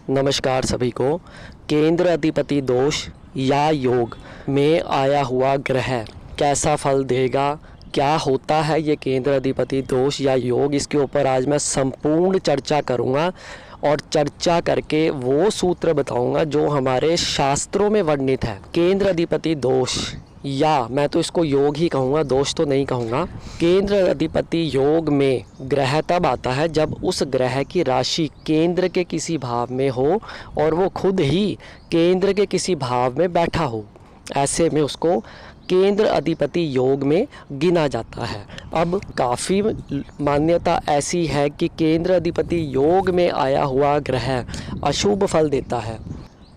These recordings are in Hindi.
नमस्कार सभी को। केंद्र अधिपति दोष या योग में आया हुआ ग्रह कैसा फल देगा, क्या होता है ये केंद्र अधिपति दोष या योग, इसके ऊपर आज मैं संपूर्ण चर्चा करूँगा और चर्चा करके वो सूत्र बताऊँगा जो हमारे शास्त्रों में वर्णित है। केंद्र अधिपति दोष, या मैं तो इसको योग ही कहूँगा, दोष तो नहीं कहूँगा। केंद्र अधिपति योग में ग्रह तब आता है जब उस ग्रह की राशि केंद्र के किसी भाव में हो और वो खुद ही केंद्र के किसी भाव में बैठा हो। ऐसे में उसको केंद्र अधिपति योग में गिना जाता है। अब काफ़ी मान्यता ऐसी है कि केंद्र अधिपति योग में आया हुआ ग्रह अशुभ फल देता है।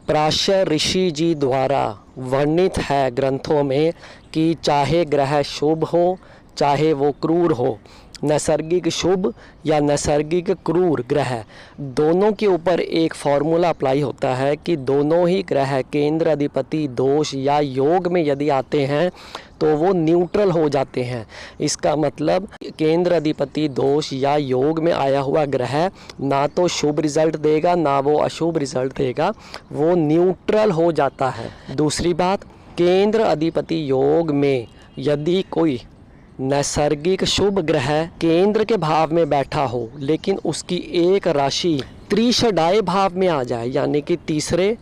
प्राच्य ऋषि जी द्वारा वर्णित है ग्रंथों में कि चाहे ग्रह शुभ हो चाहे वो क्रूर हो, नैसर्गिक शुभ या नैसर्गिक क्रूर ग्रह, दोनों के ऊपर एक फॉर्मूला अप्लाई होता है कि दोनों ही ग्रह केंद्र अधिपति दोष या योग में यदि आते हैं तो वो न्यूट्रल हो जाते हैं। इसका मतलब केंद्र अधिपति दोष या योग में आया हुआ ग्रह ना तो शुभ रिजल्ट देगा ना वो अशुभ रिजल्ट देगा, वो न्यूट्रल हो जाता है। दूसरी बात, केंद्र अधिपति योग में यदि कोई नैसर्गिक शुभ ग्रह केंद्र के भाव में बैठा हो लेकिन उसकी एक राशि त्रिषडाय भाव में आ जाए, यानी कि तीसरे,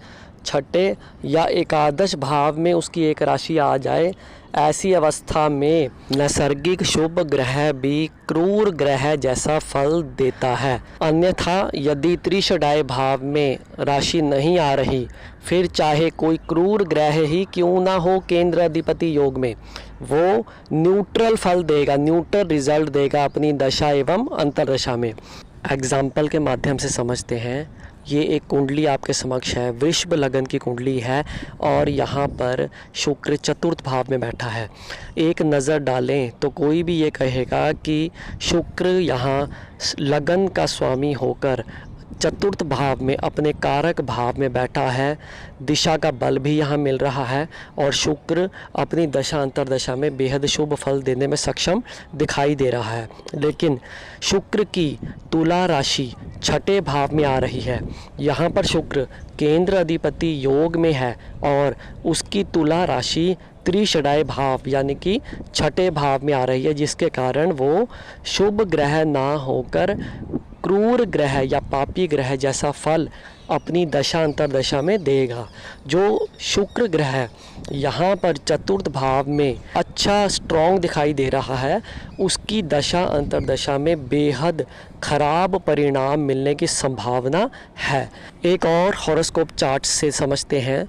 छठे या एकादश भाव में उसकी एक राशि आ जाए, ऐसी अवस्था में नैसर्गिक शुभ ग्रह भी क्रूर ग्रह जैसा फल देता है। अन्यथा यदि त्रिषडाय भाव में राशि नहीं आ रही, फिर चाहे कोई क्रूर ग्रह ही क्यों ना हो केंद्र अधिपति योग में, वो न्यूट्रल फल देगा, न्यूट्रल रिजल्ट देगा अपनी दशा एवं अंतर्दशा में। एग्जाम्पल के माध्यम से समझते हैं। ये एक कुंडली आपके समक्ष है, वृषभ लगन की कुंडली है और यहाँ पर शुक्र चतुर्थ भाव में बैठा है। एक नज़र डालें तो कोई भी ये कहेगा कि शुक्र यहाँ लगन का स्वामी होकर चतुर्थ भाव में अपने कारक भाव में बैठा है, दिशा का बल भी यहाँ मिल रहा है और शुक्र अपनी दशा अंतर्दशा में बेहद शुभ फल देने में सक्षम दिखाई दे रहा है। लेकिन शुक्र की तुला राशि छठे भाव में आ रही है। यहाँ पर शुक्र केंद्र अधिपति योग में है और उसकी तुला राशि त्रिषडाय भाव यानी कि छठे भाव में आ रही है, जिसके कारण वो शुभ ग्रह ना होकर क्रूर ग्रह या पापी ग्रह जैसा फल अपनी दशा अंतर्दशा में देगा। जो शुक्र ग्रह यहाँ पर चतुर्थ भाव में अच्छा स्ट्रॉन्ग दिखाई दे रहा है, उसकी दशा अंतर्दशा में बेहद खराब परिणाम मिलने की संभावना है। एक और हॉरोस्कोप चार्ट से समझते हैं।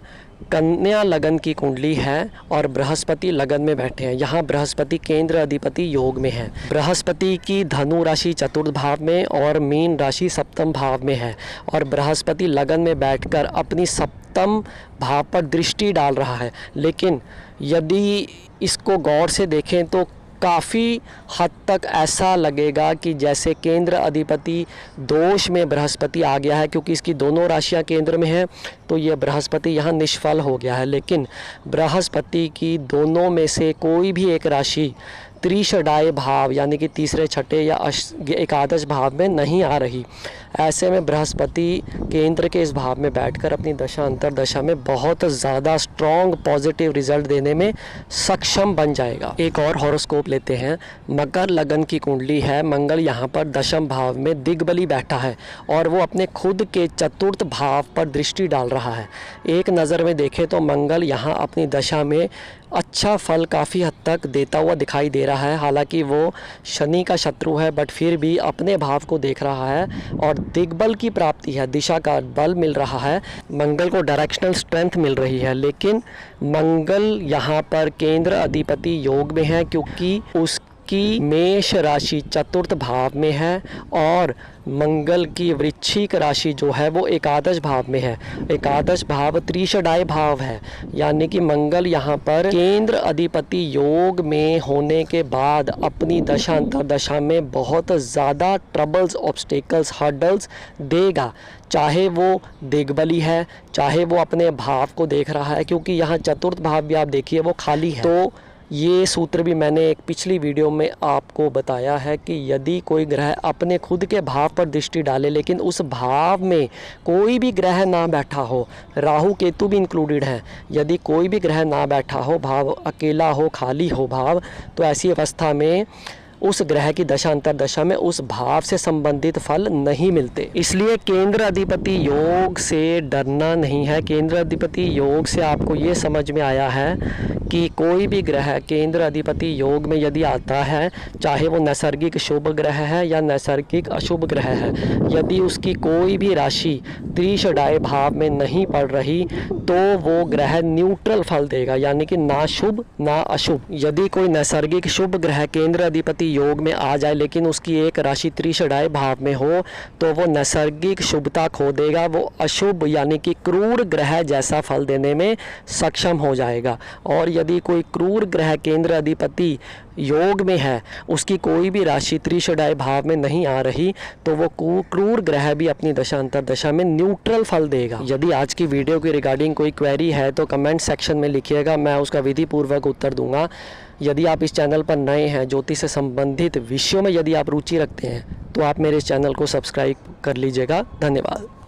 कन्या लगन की कुंडली है और बृहस्पति लगन में बैठे हैं। यहाँ बृहस्पति केंद्र अधिपति योग में है। बृहस्पति की धनु राशि चतुर्थ भाव में और मीन राशि सप्तम भाव में है और बृहस्पति लगन में बैठकर अपनी सप्तम भाव पर दृष्टि डाल रहा है। लेकिन यदि इसको गौर से देखें तो काफ़ी हद तक ऐसा लगेगा कि जैसे केंद्र अधिपति दोष में बृहस्पति आ गया है, क्योंकि इसकी दोनों राशियां केंद्र में हैं तो ये बृहस्पति यहाँ निष्फल हो गया है। लेकिन बृहस्पति की दोनों में से कोई भी एक राशि त्रिषडाय भाव यानी कि तीसरे, छठे या एकादश भाव में नहीं आ रही। ऐसे में बृहस्पति केंद्र के इस भाव में बैठकर अपनी दशा अंतर्दशा में बहुत ज़्यादा स्ट्रॉन्ग पॉजिटिव रिजल्ट देने में सक्षम बन जाएगा। एक और हॉरोस्कोप लेते हैं। मकर लगन की कुंडली है। मंगल यहाँ पर दशम भाव में दिग्बली बैठा है और वो अपने खुद के चतुर्थ भाव पर दृष्टि डाल रहा है। एक नज़र में देखें तो मंगल यहाँ अपनी दशा में अच्छा फल काफ़ी हद तक देता हुआ दिखाई दे रहा है। हालांकि वो शनि का शत्रु है, बट फिर भी अपने भाव को देख रहा है और दिग्बल की प्राप्ति है, दिशा का बल मिल रहा है, मंगल को डायरेक्शनल स्ट्रेंथ मिल रही है। लेकिन मंगल यहाँ पर केंद्र अधिपति योग में है क्योंकि उसकी मेष राशि चतुर्थ भाव में है और मंगल की वृश्चिक राशि जो है वो एकादश भाव में है। एकादश भाव त्रिषडाय भाव है, यानी कि मंगल यहाँ पर केंद्र अधिपति योग में होने के बाद अपनी दशा अंतर्दशा में बहुत ज़्यादा ट्रबल्स, ऑब्स्टेकल्स, हर्डल्स देगा। चाहे वो दिग्बली है, चाहे वो अपने भाव को देख रहा है, क्योंकि यहाँ चतुर्थ भाव भी आप देखिए वो खाली है। तो ये सूत्र भी मैंने एक पिछली वीडियो में आपको बताया है कि यदि कोई ग्रह अपने खुद के भाव पर दृष्टि डाले लेकिन उस भाव में कोई भी ग्रह ना बैठा हो, राहु केतु भी इंक्लूडेड है, यदि कोई भी ग्रह ना बैठा हो, भाव अकेला हो, खाली हो भाव, तो ऐसी अवस्था में उस ग्रह की दशा अंतरदशा में उस भाव से संबंधित फल नहीं मिलते। इसलिए केंद्र अधिपति योग से डरना नहीं है। केंद्र अधिपति योग से आपको ये समझ में आया है कि कोई भी ग्रह केंद्र अधिपति योग में यदि आता है, चाहे वो नैसर्गिक शुभ ग्रह है या नैसर्गिक अशुभ ग्रह है, यदि उसकी कोई भी राशि त्रिषडाय भाव में नहीं पड़ रही तो वो ग्रह न्यूट्रल फल देगा, यानी कि ना शुभ ना अशुभ। यदि कोई नैसर्गिक शुभ ग्रह केंद्र अधिपति योग में आ जाए लेकिन उसकी एक राशि त्रिषडाय भाव में हो तो वो नैसर्गिक शुभता खो देगा, वो अशुभ यानी कि क्रूर ग्रह जैसा फल देने में सक्षम हो जाएगा। और यदि कोई क्रूर ग्रह केंद्र अधिपति योग में है, उसकी कोई भी राशि त्रिषडाय भाव में नहीं आ रही तो वो क्रूर ग्रह भी अपनी दशा अंतरदशा में न्यूट्रल फल देगा। यदि आज की वीडियो के रिगार्डिंग कोई क्वेरी है तो कमेंट सेक्शन में लिखिएगा, मैं उसका विधि पूर्वक उत्तर दूंगा। यदि आप इस चैनल पर नए हैं, ज्योतिष से संबंधित विषयों में यदि आप रुचि रखते हैं तो आप मेरे इस चैनल को सब्सक्राइब कर लीजिएगा। धन्यवाद।